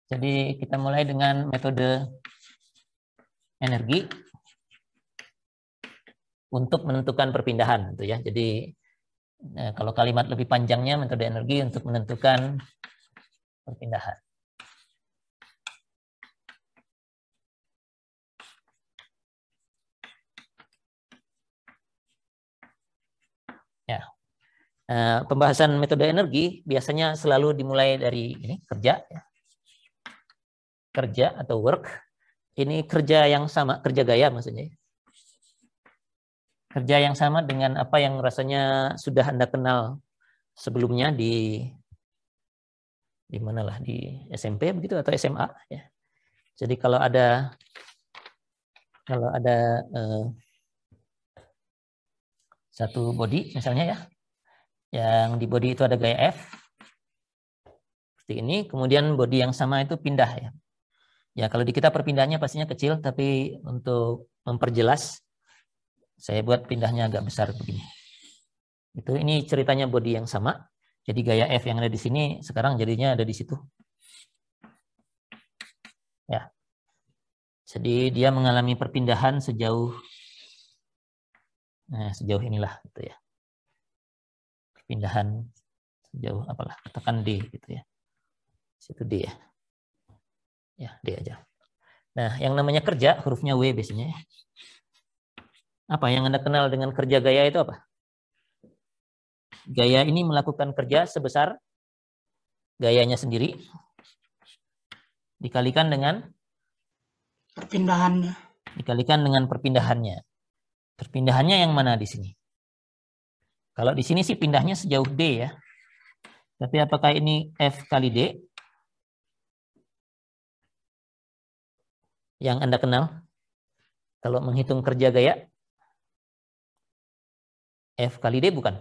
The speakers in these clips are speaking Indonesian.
Jadi kita mulai dengan metode energi untuk menentukan perpindahan, gitu ya. Jadi kalau kalimat lebih panjangnya metode energi untuk menentukan perpindahan. Ya, pembahasan metode energi biasanya selalu dimulai dari ini kerja, ya. Kerja atau work. Ini kerja yang sama, kerja gaya maksudnya. Kerja yang sama dengan apa yang rasanya sudah Anda kenal sebelumnya di mana lah, di SMP begitu atau SMA, ya. Jadi kalau ada satu body misalnya, ya, yang di body itu ada gaya F seperti ini, kemudian body yang sama itu pindah, ya. Ya, kalau di kita perpindahannya pastinya kecil, tapi untuk memperjelas saya buat pindahnya agak besar begini. Ini ceritanya body yang sama. Jadi gaya F yang ada di sini sekarang jadinya ada di situ. Ya. Jadi dia mengalami perpindahan sejauh inilah, gitu ya. Perpindahan sejauh apalah, katakan D, gitu ya. Situ D, ya. Ya, D aja. Nah, yang namanya kerja hurufnya W biasanya, ya. Apa yang Anda kenal dengan kerja gaya itu apa? Gaya ini melakukan kerja sebesar gayanya sendiri dikalikan dengan perpindahannya. Dikalikan dengan perpindahannya. Perpindahannya yang mana di sini? Kalau di sini sih pindahnya sejauh D, ya. Tapi apakah ini F kali D? Yang Anda kenal? Kalau menghitung kerja gaya, F kali D bukan?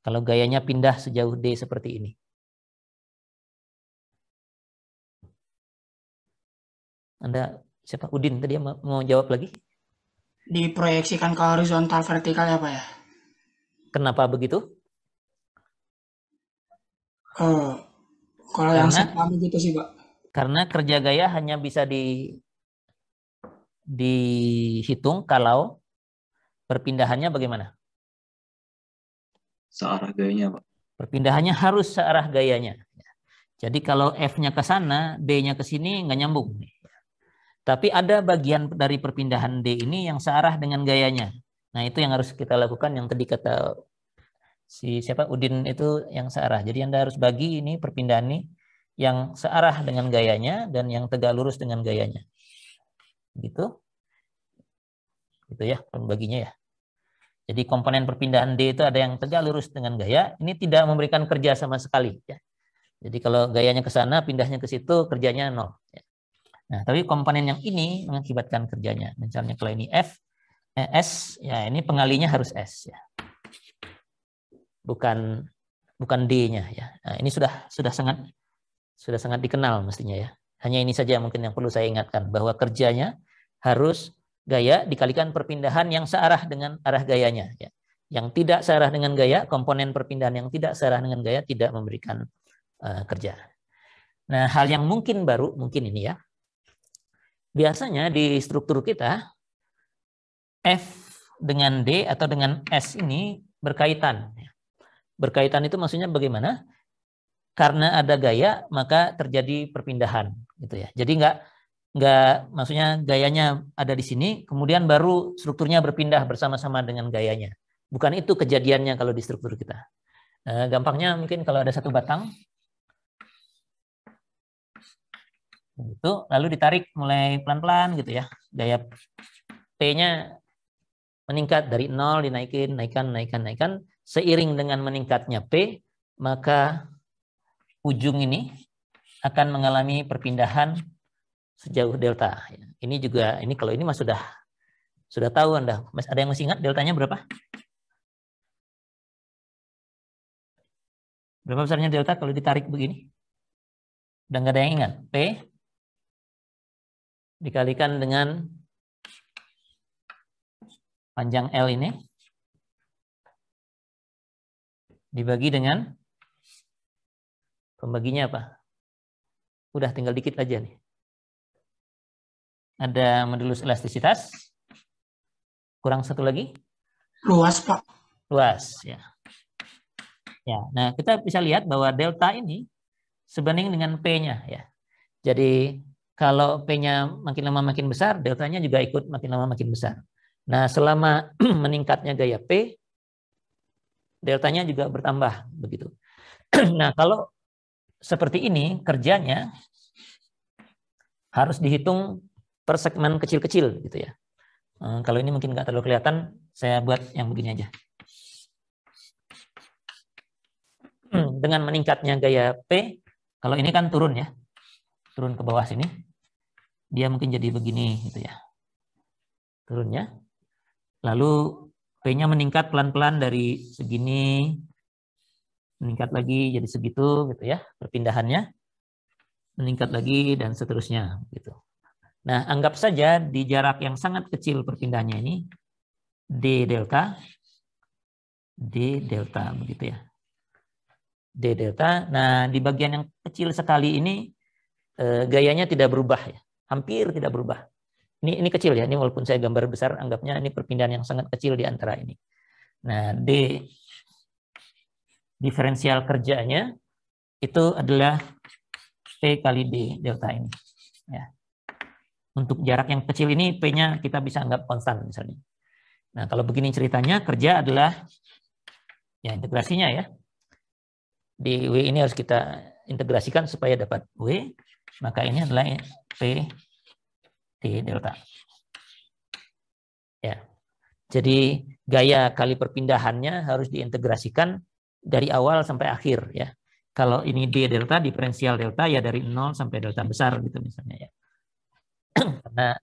Kalau gayanya pindah sejauh D seperti ini. Anda, siapa? Udin tadi mau jawab lagi? Diproyeksikan ke horizontal vertikal, ya Pak, ya? Kenapa begitu? Kalau yang saya paham gitu sih, Pak. Karena kerja gaya hanya bisa dihitung kalau perpindahannya bagaimana? Searah gayanya, Pak. Perpindahannya harus searah gayanya. Jadi kalau F-nya ke sana, D-nya ke sini nggak nyambung. Tapi ada bagian dari perpindahan D ini yang searah dengan gayanya. Nah, itu yang harus kita lakukan, yang tadi kata siapa Udin itu yang searah. Jadi Anda harus bagi ini perpindahan ini yang searah dengan gayanya dan yang tegak lurus dengan gayanya. Gitu. Gitu ya pembaginya, ya. Jadi komponen perpindahan D itu ada yang tegak lurus dengan gaya, ini tidak memberikan kerja sama sekali, ya. Jadi kalau gayanya ke sana, pindahnya ke situ, kerjanya 0. Ya. Nah, tapi komponen yang ini mengakibatkan kerjanya. Misalnya kalau ini S, ya ini pengalinya harus S, ya. Bukan D-nya, ya. Nah, ini sudah sangat dikenal mestinya, ya. Hanya ini saja mungkin yang perlu saya ingatkan, bahwa kerjanya harus gaya dikalikan perpindahan yang searah dengan arah gayanya, ya. Yang tidak searah dengan gaya, komponen perpindahan yang tidak searah dengan gaya tidak memberikan kerja. Nah, hal yang mungkin baru, mungkin ini, ya. Biasanya di struktur kita, F dengan D atau dengan S ini berkaitan. Berkaitan itu maksudnya bagaimana? Karena ada gaya, maka terjadi perpindahan, gitu ya. Jadi maksudnya gayanya ada di sini, kemudian baru strukturnya berpindah bersama-sama dengan gayanya. Bukan itu kejadiannya kalau di struktur kita. Gampangnya mungkin kalau ada satu batang, itu lalu ditarik mulai pelan-pelan, gitu ya. Gaya P-nya meningkat dari 0, naikkan. Seiring dengan meningkatnya P, maka ujung ini akan mengalami perpindahan sejauh delta. Ini kalau ini mah sudah tahu Anda. Mas, ada yang masih ingat deltanya berapa? Berapa besarnya delta kalau ditarik begini? Udah nggak ada yang ingat? P dikalikan dengan panjang L ini dibagi dengan pembaginya apa? Udah tinggal dikit aja nih. Ada modulus elastisitas. Kurang satu lagi. Luas, Pak. Luas, ya. Ya, nah kita bisa lihat bahwa delta ini sebanding dengan P-nya ya. Jadi kalau P-nya makin lama makin besar, deltanya juga ikut makin lama makin besar. Nah, selama meningkatnya gaya P, deltanya juga bertambah begitu. Nah, kalau seperti ini kerjanya harus dihitung per segmen kecil-kecil gitu ya. Kalau ini mungkin nggak terlalu kelihatan, saya buat yang begini aja. Dengan meningkatnya gaya P, kalau ini kan turun ya, turun ke bawah sini, dia mungkin jadi begini gitu ya, turunnya. Lalu P-nya meningkat pelan-pelan dari segini, meningkat lagi jadi segitu gitu ya, perpindahannya, meningkat lagi dan seterusnya gitu. Nah, anggap saja di jarak yang sangat kecil perpindahannya ini, D delta begitu ya. D delta. Nah, di bagian yang kecil sekali ini gayanya tidak berubah ya, hampir tidak berubah. Ini kecil ya, ini walaupun saya gambar besar, anggapnya ini perpindahan yang sangat kecil di antara ini. Nah, D diferensial kerjanya itu adalah P kali D delta ini. Ya. Untuk jarak yang kecil ini P-nya kita bisa anggap konstan misalnya. Nah, kalau begini ceritanya, kerja adalah ya integrasinya ya. Di W ini harus kita integrasikan supaya dapat W, maka ini adalah P T delta. Ya. Jadi gaya kali perpindahannya harus diintegrasikan dari awal sampai akhir ya. Kalau ini D delta, diferensial delta ya dari 0 sampai delta besar gitu misalnya ya. Karena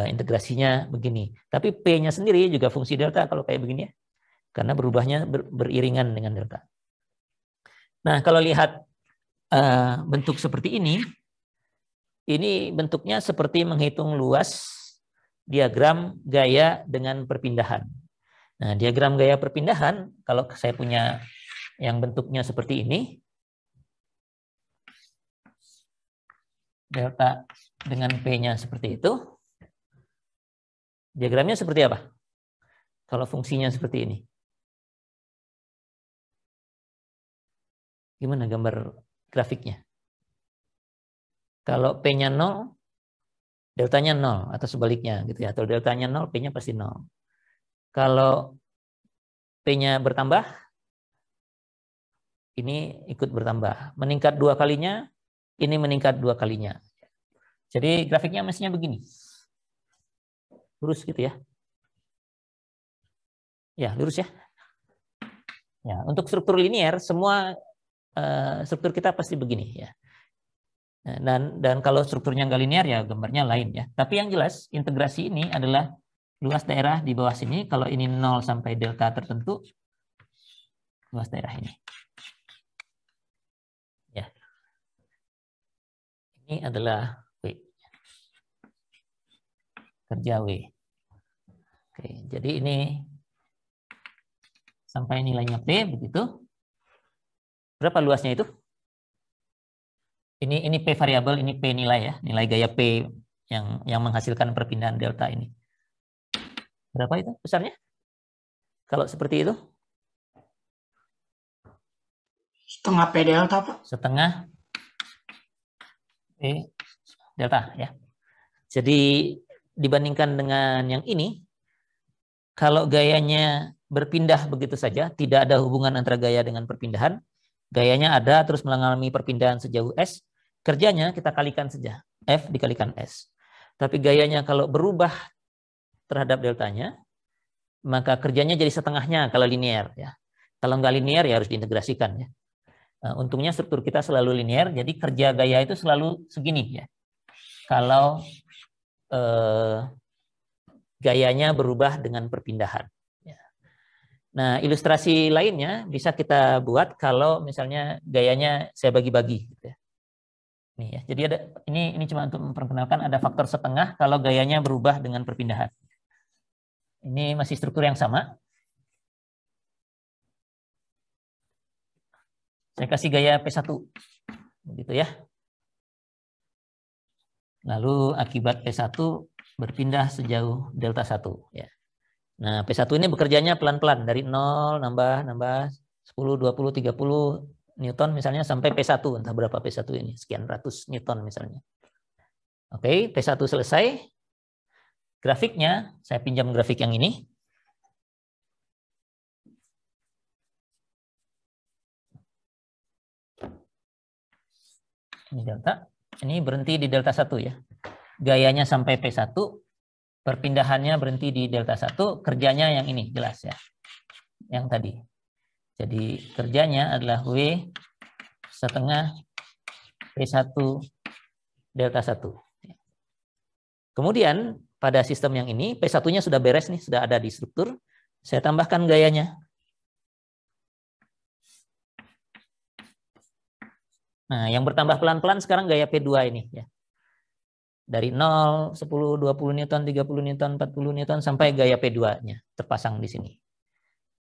integrasinya begini. Tapi P-nya sendiri juga fungsi delta kalau kayak begini ya. Karena berubahnya beriringan dengan delta. Nah, kalau lihat bentuk seperti ini bentuknya seperti menghitung luas diagram gaya dengan perpindahan. Nah, diagram gaya perpindahan, kalau saya punya yang bentuknya seperti ini, delta dengan P-nya seperti itu, diagramnya seperti apa? Kalau fungsinya seperti ini. Gimana gambar grafiknya? Kalau P-nya 0, deltanya 0 atau sebaliknya gitu ya. Atau deltanya 0, P-nya pasti 0. Kalau P-nya bertambah, ini ikut bertambah. Meningkat 2 kalinya, ini meningkat 2 kalinya. Jadi grafiknya mestinya begini. Lurus gitu ya. Ya, lurus ya. Ya, untuk struktur linear semua struktur kita pasti begini ya. Dan kalau strukturnya nggak linear ya gambarnya lain ya. Tapi yang jelas integrasi ini adalah luas daerah di bawah sini. Kalau ini 0 sampai delta tertentu, luas daerah ini. Ya. Ini adalah W. Kerja W. Oke, jadi ini sampai nilainya P begitu. Berapa luasnya itu? Ini P variabel, ini P nilai ya, nilai gaya P yang menghasilkan perpindahan delta ini. Berapa itu besarnya? Kalau seperti itu? Setengah P delta, Pak. Setengah P delta ya. Jadi dibandingkan dengan yang ini, kalau gayanya berpindah begitu saja, tidak ada hubungan antara gaya dengan perpindahan, gayanya ada terus mengalami perpindahan sejauh S, kerjanya kita kalikan saja, F dikalikan S. Tapi gayanya kalau berubah terhadap deltanya, maka kerjanya jadi setengahnya kalau linear ya. Kalau nggak linear ya harus diintegrasikan ya. Nah, untungnya struktur kita selalu linear, jadi kerja gaya itu selalu segini ya. Kalau gayanya berubah dengan perpindahan. Nah, ilustrasi lainnya bisa kita buat kalau misalnya gayanya saya bagi-bagi. Gitu ya. Nih ya, jadi ada ini cuma untuk memperkenalkan ada faktor setengah kalau gayanya berubah dengan perpindahan. Ini masih struktur yang sama. Saya kasih gaya P1, begitu ya. Lalu akibat P1 berpindah sejauh delta 1. Ya. Nah, P1 ini bekerjanya pelan-pelan dari 0 nambah 10, 20, 30 Newton misalnya sampai P1, entah berapa P1 ini, sekian ratus Newton misalnya. Oke, P1 selesai. Grafiknya, saya pinjam grafik yang ini. Ini delta. Ini berhenti di delta 1 ya. Gayanya sampai P1, perpindahannya berhenti di delta 1, kerjanya yang ini jelas ya. Yang tadi. Jadi kerjanya adalah W setengah P1 delta 1. Kemudian pada sistem yang ini P1-nya sudah beres nih, sudah ada di struktur. Saya tambahkan gayanya. Nah, yang bertambah pelan-pelan sekarang gaya P2 ini ya. Dari 0, 10, 20 Newton, 30 Newton, 40 Newton sampai gaya P2-nya terpasang di sini.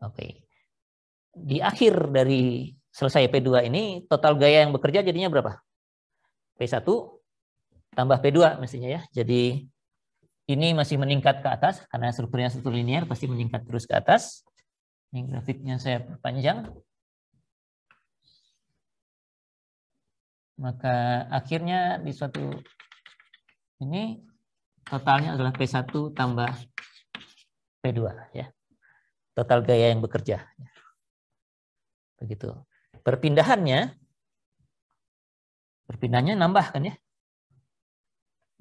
Oke. Di akhir dari selesai P2 ini total gaya yang bekerja jadinya berapa? P1 tambah P2 mestinya ya. Jadi ini masih meningkat ke atas karena strukturnya struktur linear pasti meningkat terus ke atas. Ini grafiknya saya perpanjang. Maka akhirnya di suatu ini totalnya adalah P1 tambah P2 ya. Total gaya yang bekerja. Begitu. Perpindahannya nambah kan ya.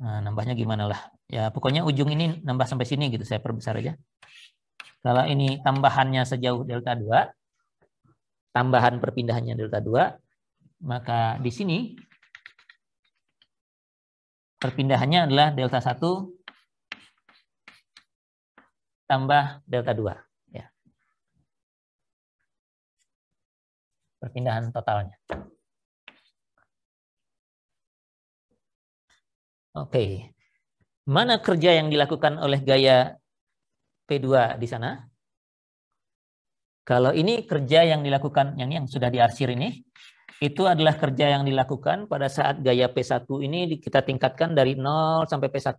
Nah, nambahnya gimana lah. Ya pokoknya ujung ini nambah sampai sini gitu, saya perbesar aja. Kalau ini tambahannya sejauh delta 2, tambahan perpindahannya delta 2, maka di sini perpindahannya adalah delta 1 tambah delta 2. Ya. Perpindahan totalnya. Oke. Mana kerja yang dilakukan oleh gaya P2 di sana? Kalau ini kerja yang dilakukan, yang sudah diarsir ini, itu adalah kerja yang dilakukan pada saat gaya P1 ini kita tingkatkan dari 0 sampai P1.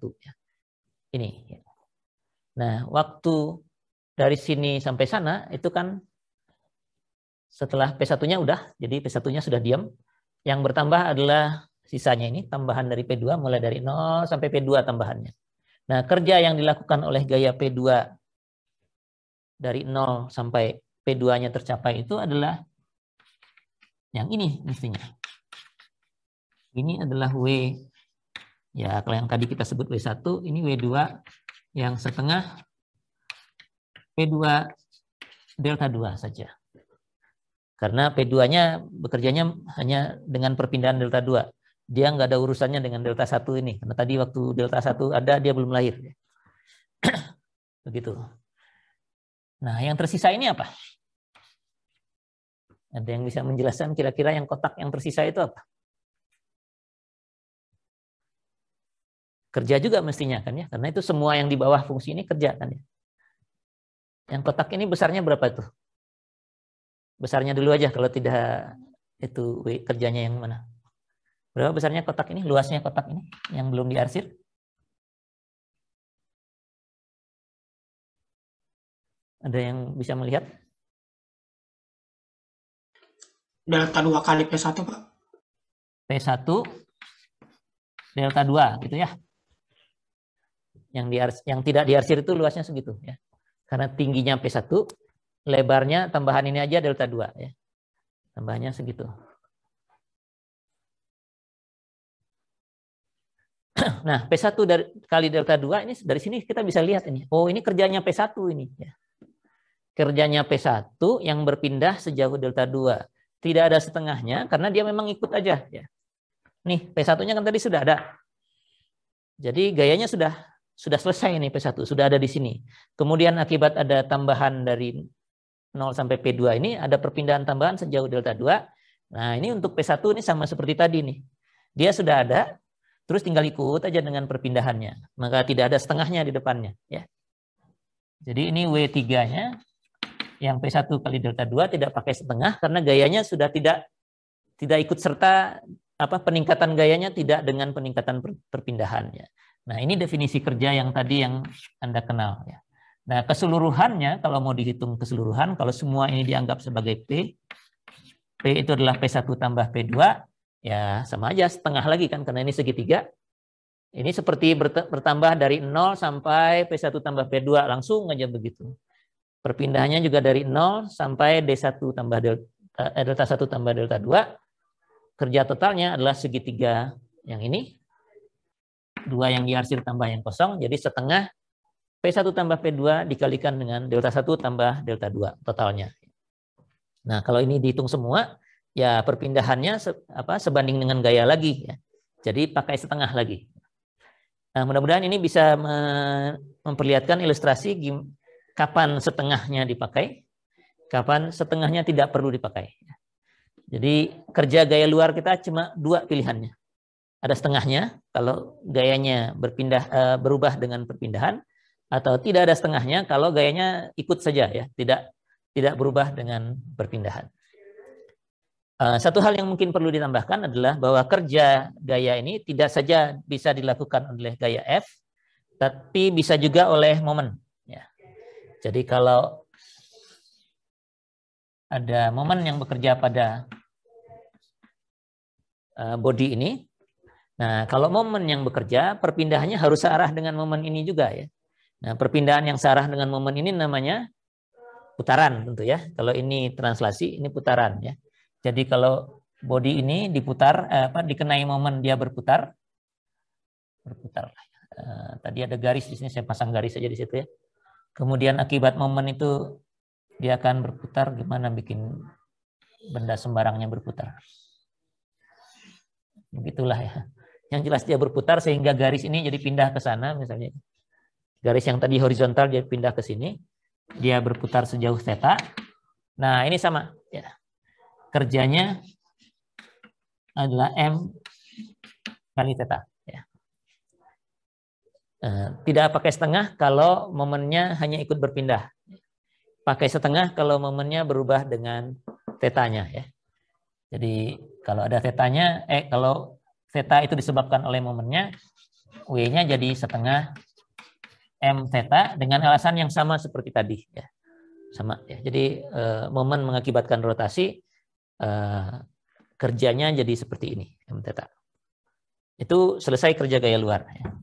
Ini. Nah, waktu dari sini sampai sana, itu kan setelah P1-nya udah, jadi P1-nya sudah diam. Yang bertambah adalah sisanya ini, tambahan dari P2, mulai dari 0 sampai P2 tambahannya. Nah, kerja yang dilakukan oleh gaya P2 dari 0 sampai P2-nya tercapai itu adalah yang ini mestinya. Ini adalah W, ya kalau yang tadi kita sebut W1, ini W2 yang setengah P2 delta 2 saja. Karena P2-nya bekerjanya hanya dengan perpindahan delta 2. Dia nggak ada urusannya dengan delta 1 ini. Karena tadi waktu delta 1 ada, dia belum lahir. Begitu. Nah, yang tersisa ini apa? Ada yang bisa menjelaskan kira-kira yang kotak yang tersisa itu apa? Kerja juga mestinya kan ya, karena itu semua yang di bawah fungsi ini kerja kan ya. Yang kotak ini besarnya berapa itu? Besarnya dulu aja kalau tidak itu kerjanya yang mana? Berapa besarnya kotak ini? Luasnya kotak ini yang belum diarsir? Ada yang bisa melihat? Delta 2 kali P1, Pak. P1 delta 2 gitu ya. Yang tidak diarsir itu luasnya segitu ya. Karena tingginya P1, lebarnya tambahan ini aja delta 2 ya. Tambahnya segitu. Nah, P1 kali delta 2 ini dari sini kita bisa lihat ini. Oh, ini kerjanya P1 ini ya. Kerjanya P1 yang berpindah sejauh delta 2. Tidak ada setengahnya karena dia memang ikut aja ya. Nih, P1-nya kan tadi sudah ada. Jadi gayanya sudah selesai nih P1, sudah ada di sini. Kemudian akibat ada tambahan dari 0 sampai P2 ini ada perpindahan tambahan sejauh delta 2. Nah, ini untuk P1 ini sama seperti tadi nih. Dia sudah ada, terus tinggal ikut aja dengan perpindahannya. Maka tidak ada setengahnya di depannya ya. Jadi ini W3-nya yang P1 kali delta 2 tidak pakai setengah karena gayanya sudah tidak ikut serta peningkatan gayanya tidak dengan peningkatan perpindahannya. Nah, ini definisi kerja yang tadi yang Anda kenal ya. Nah, keseluruhannya kalau mau dihitung keseluruhan, kalau semua ini dianggap sebagai P itu adalah P1 tambah P2, ya sama aja setengah lagi kan, karena ini segitiga. Ini seperti bertambah dari 0 sampai P1 tambah P2, langsung aja begitu. Perpindahannya juga dari 0 sampai D1 tambah delta 1 tambah delta 2. Kerja totalnya adalah segitiga yang ini. 2 yang diarsir tambah yang kosong, jadi setengah P1 tambah P2 dikalikan dengan delta 1 tambah delta 2 totalnya. Nah, kalau ini dihitung semua, ya perpindahannya sebanding dengan gaya lagi ya. Jadi pakai setengah lagi. Nah, mudah-mudahan ini bisa memperlihatkan ilustrasi kapan setengahnya dipakai, kapan setengahnya tidak perlu dipakai. Jadi kerja gaya luar kita cuma 2 pilihannya. Ada setengahnya kalau gayanya berubah dengan perpindahan, atau tidak ada setengahnya kalau gayanya ikut saja ya, tidak berubah dengan perpindahan. Satu hal yang mungkin perlu ditambahkan adalah bahwa kerja gaya ini tidak saja bisa dilakukan oleh gaya F, tapi bisa juga oleh momen. Ya. Jadi kalau ada momen yang bekerja pada body ini, nah kalau momen yang bekerja, perpindahannya harus searah dengan momen ini juga ya. Nah, perpindahan yang searah dengan momen ini namanya putaran tentu ya. Kalau ini translasi, ini putaran ya. Jadi kalau body ini diputar, dikenai momen dia berputar. Tadi ada garis di sini, saya pasang garis saja di situ ya. Kemudian akibat momen itu dia akan berputar. Gimana bikin benda sembarangnya berputar? Begitulah ya. Yang jelas dia berputar sehingga garis ini jadi pindah ke sana misalnya. Garis yang tadi horizontal dia pindah ke sini. Dia berputar sejauh theta. Nah, ini sama ya. Kerjanya adalah M kali theta ya. Tidak pakai setengah kalau momennya hanya ikut berpindah. Pakai setengah kalau momennya berubah dengan tetanya ya. Jadi kalau ada tetanya, kalau theta itu disebabkan oleh momennya, W-nya jadi setengah M theta dengan alasan yang sama seperti tadi ya. Sama ya. Jadi momen mengakibatkan rotasi, kerjanya jadi seperti ini M theta. Itu selesai kerja gaya luar ya.